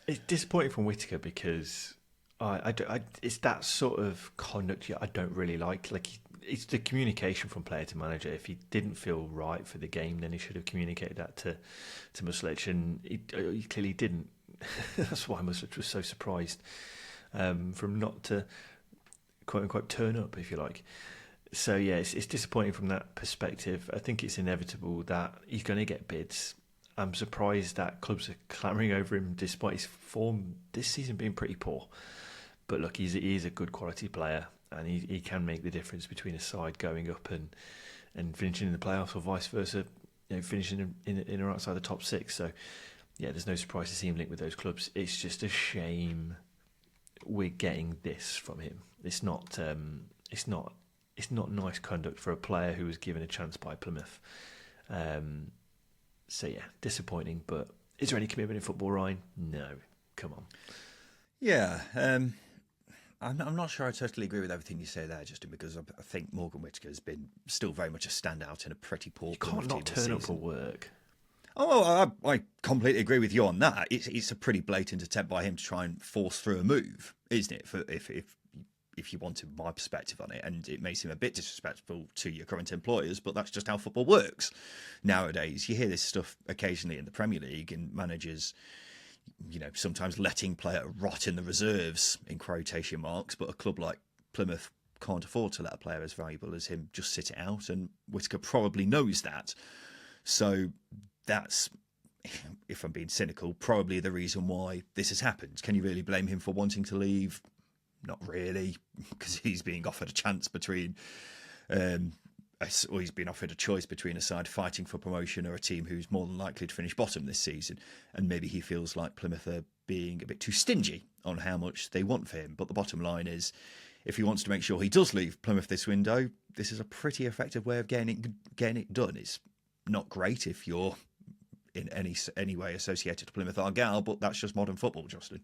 It's disappointing from Whittaker because it's that sort of conduct I don't really like. It's the communication from player to manager. If he didn't feel right for the game, then he should have communicated that to Muslic, and he clearly didn't. That's why Muslic was so surprised from not to quote unquote turn up, if you like. So yeah, it's disappointing from that perspective. I think it's inevitable that he's going to get bids. I'm surprised that clubs are clamouring over him despite his form this season being pretty poor. But look, he is a good quality player, and he can make the difference between a side going up and finishing in the playoffs, or vice versa, finishing in or outside the top six. So yeah, there's no surprise to see him linked with those clubs. It's just a shame we're getting this from him. It's not. It's not nice conduct for a player who was given a chance by Plymouth. So yeah, disappointing. But is there any commitment in football, Ryan? No. Come on. Yeah, I'm not sure I totally agree with everything you say there, Justin, because I think Morgan Whittaker has been still very much a standout in a pretty poor You can't not turn up for work. Oh, well, I completely agree with you on that. It's a pretty blatant attempt by him to try and force through a move, isn't it? If you wanted my perspective on it, and it may seem a bit disrespectful to your current employers, but that's just how football works nowadays. You hear this stuff occasionally in the Premier League, and managers, sometimes letting player rot in the reserves in quotation marks, but a club like Plymouth can't afford to let a player as valuable as him just sit it out, and Whittaker probably knows that. So that's, if I'm being cynical, probably the reason why this has happened. Can you really blame him for wanting to leave? Not really, because he's being offered a chance between, or he's been offered a choice between a side fighting for promotion or a team who's more than likely to finish bottom this season. And maybe he feels like Plymouth are being a bit too stingy on how much they want for him. But the bottom line is, if he wants to make sure he does leave Plymouth this window, this is a pretty effective way of getting it done. It's not great if you're in any way associated to Plymouth Argyle, but that's just modern football, Justin.